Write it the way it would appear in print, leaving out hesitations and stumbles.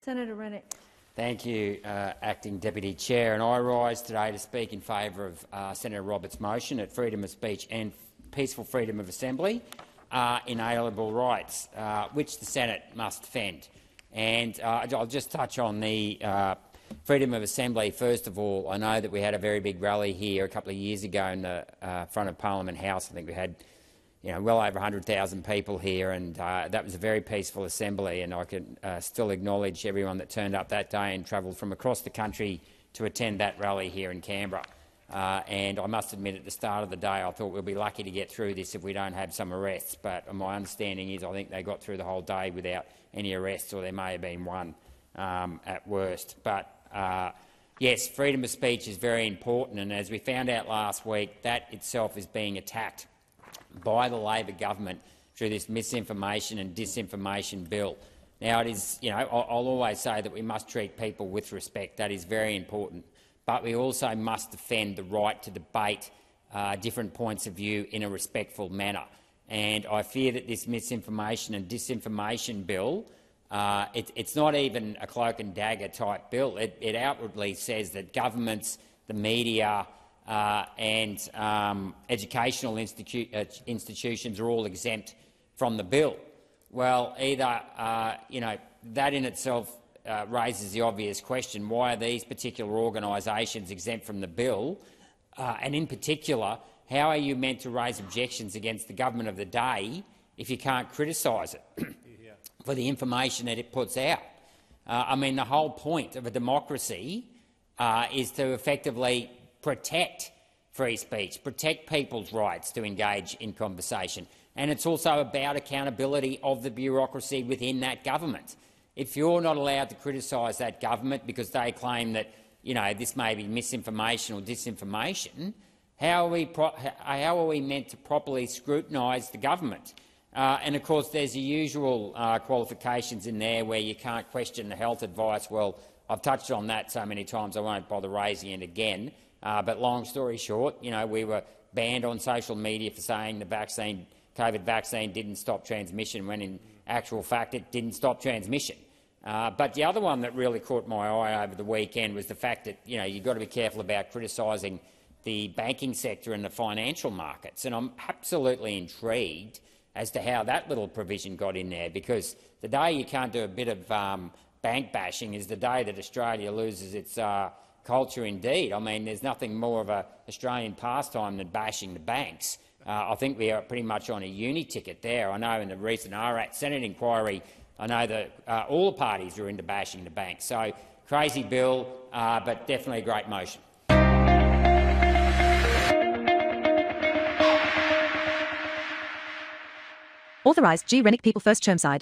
Senator Rennick. Thank you, Acting Deputy Chair. And I rise today to speak in favour of Senator Roberts' motion that freedom of speech and peaceful freedom of assembly are inalienable rights, which the Senate must defend. And I'll just touch on the freedom of assembly first of all. I know that we had a very big rally here a couple of years ago in the front of Parliament House. I think we had well over 100,000 people here, and that was a very peaceful assembly, and I can still acknowledge everyone that turned up that day and travelled from across the country to attend that rally here in Canberra. And I must admit, at the start of the day, I thought we'll be lucky to get through this if we don't have some arrests, but my understanding is I think they got through the whole day without any arrests, or there may have been one at worst. But yes, freedom of speech is very important, and as we found out last week, that itself is being attacked by the Labor government through this Misinformation and Disinformation Bill. Now, it is, I'll always say that we must treat people with respect. That is very important. But we also must defend the right to debate different points of view in a respectful manner. And I fear that this Misinformation and Disinformation Bill, it's not even a cloak and dagger type bill. It outwardly says that governments, the media, and educational institutions are all exempt from the bill. Well, either that in itself raises the obvious question: why are these particular organisations exempt from the bill? And in particular, how are you meant to raise objections against the government of the day if you can't criticise it for the information that it puts out? I mean, the whole point of a democracy is to effectively protect free speech, protect people's rights to engage in conversation. And it's also about accountability of the bureaucracy within that government. If you're not allowed to criticise that government because they claim that this may be misinformation or disinformation, how are we meant to properly scrutinise the government? And of course, there's the usual qualifications in there where you can't question the health advice. Well, I've touched on that so many times I won't bother raising it again. But long story short, we were banned on social media for saying the COVID vaccine didn't stop transmission, when in actual fact it didn't stop transmission. But the other one that really caught my eye over the weekend was the fact that you've got to be careful about criticising the banking sector and the financial markets. And I'm absolutely intrigued as to how that little provision got in there, because the day you can't do a bit of bank bashing is the day that Australia loses its culture indeed. I mean, there's nothing more of an Australian pastime than bashing the banks. I think we are pretty much on a uni ticket there. I know in the recent RAT Senate inquiry, I know that all the parties are into bashing the banks. So, crazy bill, but definitely a great motion. Authorised G. Rennick People First Chermside.